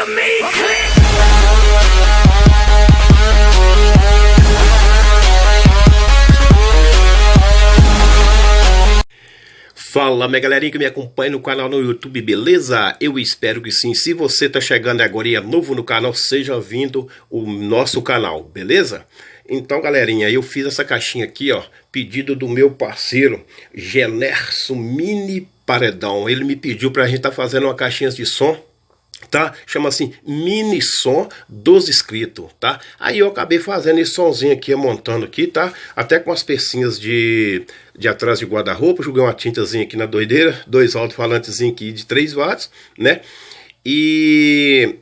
Make me click. Fala, minha galerinha que me acompanha no canal no YouTube, beleza? Eu espero que sim. Se você tá chegando agora e é novo no canal, seja vindo o nosso canal, beleza? Então, galerinha, eu fiz essa caixinha aqui, ó, pedido do meu parceiro Generso Mini Paredão. Ele me pediu pra gente tá fazendo uma caixinha de som, tá? Chama assim Mini Som dos Inscritos, tá? Aí eu acabei fazendo esse somzinho aqui, montando aqui, tá? Até com as pecinhas de atrás de guarda-roupa. Joguei uma tintazinha aqui na doideira, dois alto-falantezinhos aqui de 3 watts, né? E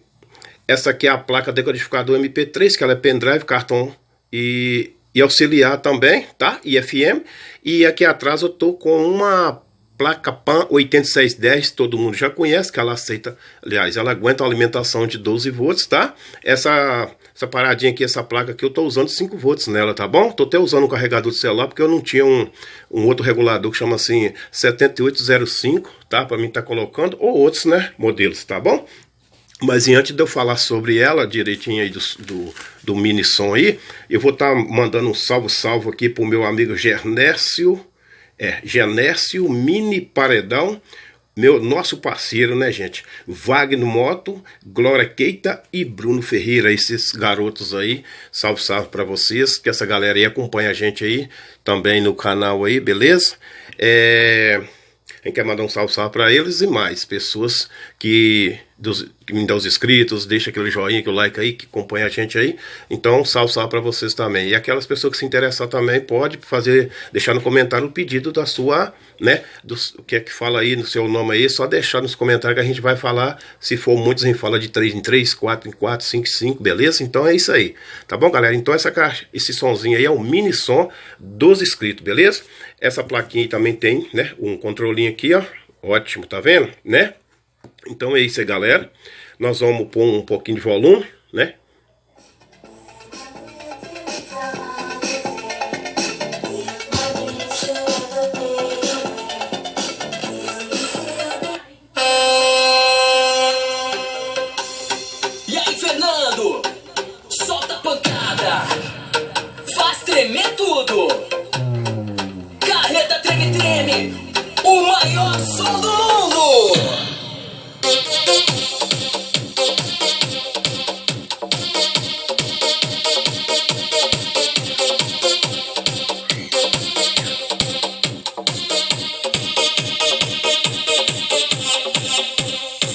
essa aqui é a placa decodificador MP3, que ela é pendrive, cartão e auxiliar também, tá? E FM. E aqui atrás eu tô com uma placa PAN 8610, todo mundo já conhece, que ela aceita, aliás, ela aguenta uma alimentação de 12 volts, tá? Essa paradinha aqui, essa placa aqui, eu tô usando 5 volts nela, tá bom? Tô até usando um carregador de celular, porque eu não tinha um outro regulador que chama assim 7805, tá? Pra mim tá colocando, ou outros, né, modelos, tá bom? Mas antes de eu falar sobre ela direitinho aí do mini som aí, eu vou estar mandando um salve aqui pro meu amigo Genésio Mini Paredão, nosso parceiro, né, gente? Wagner Moto, Glória Keita e Bruno Ferreira, esses garotos aí. Salve para vocês, que essa galera aí acompanha a gente aí também no canal aí, beleza? A gente quer mandar um salve para eles e mais pessoas que me dão os inscritos, deixa aquele joinha, aquele like aí, que acompanha a gente aí. Então, salve para vocês também. E aquelas pessoas que se interessar também, pode deixar no comentário o pedido da sua, né, o que é que fala aí no seu nome aí, só deixar nos comentários que a gente vai falar. Se for muitos, a gente fala de 3 em 3, 4 em 4, 5 em 5, beleza? Então é isso aí, tá bom, galera? Então esse sonzinho aí é o mini som dos inscritos, beleza? Essa plaquinha aí também tem, né, um controlinho aqui, ó, ótimo, tá vendo, né? Então é isso aí, galera. Nós vamos pôr um pouquinho de volume, né? E aí, Fernando? Solta a pancada. Faz tremer tudo. Carreta treme, o maior som do mundo.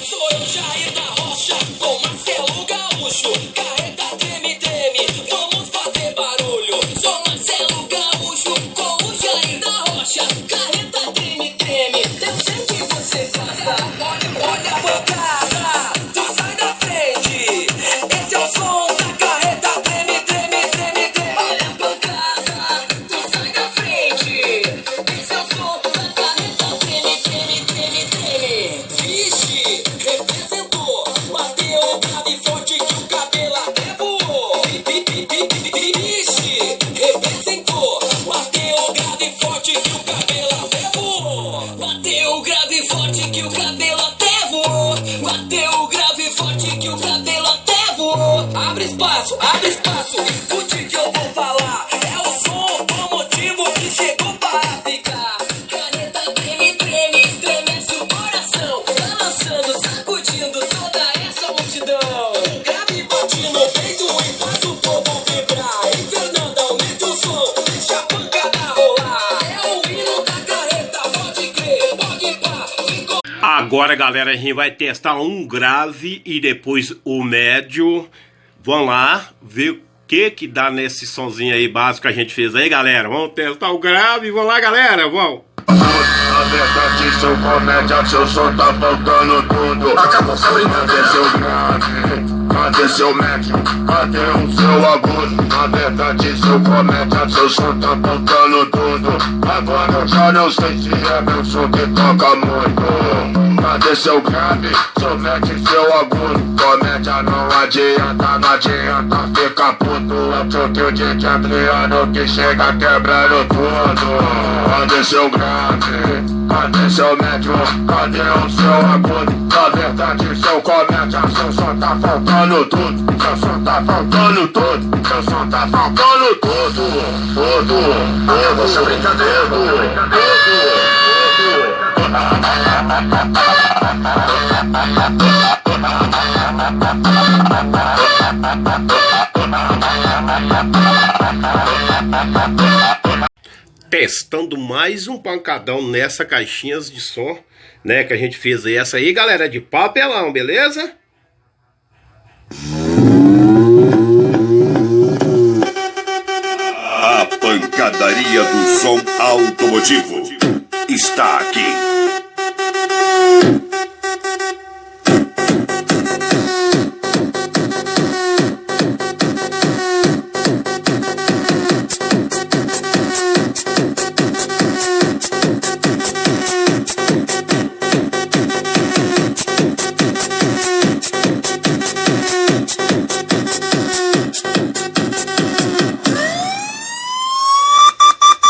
Sou eu, Jair da Rocha, com Marcelo Gaúcho. Carreta treme, vamos fazer barulho. Sou Marcelo Gaúcho, com o Jair da Rocha. Carreta treme, eu sei que você gosta. Olha a pancada, tu sai da frente. Esse é o som da carreta treme. Olha a pancada, tu sai da frente. Esse é o som da carreta treme. Vixe, representou, bateu grave forte que o cabelo até voou. Vixe, representou, bateu grave forte que o cabelo até voou. Bateu grave forte que o cabelo até voou. Bateu grave forte que o cabelo até voou. Abre espaço, escute que eu vou falar. É o som do motivo que chegou para ficar. Caneta treme, estremece o coração. Balançando, sacudindo toda essa multidão. Grave bate no peito e faz o povo vibrar. E Fernanda, aumenta o som, deixa a pancada rolar. É o hino da carreta, pode crer, pode pá, ficou. Agora, galera, a gente vai testar um grave e depois o médio. Vamos lá ver o que dá nesse sonzinho aí básico que a gente fez aí, galera. Vamos testar o grave. Vamos lá, galera, vamos. Na verdade, seu comédia, seu som tá faltando tudo. Acabou só brincando. Cadê seu grave? Cadê seu médio? Cadê o seu agudo? Na verdade, seu comédia, seu som tá faltando tudo. Agora eu já não sei se é meu som que toca muito. Cadê seu grave? Seu médio e seu agudo. Comédia não adianta ficar puto. É o truque de Adriano que chega quebrando tudo. Cadê seu grave? Cadê seu médico? Cadê o seu agudo? Na verdade, seu comédia, seu som tá faltando tudo. Seu som tá faltando tudo. Seu som tá faltando tudo. Tudo. Você brincadeira. Tudo. Testando mais um pancadão nessa caixinhas de som, né, que a gente fez essa aí, galera, de papelão, beleza? A pancadaria do som automotivo está aqui.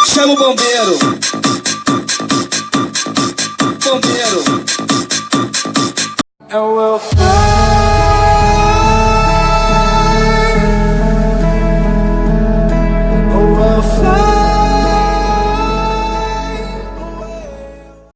Chama o bombeiro. Bombeiro.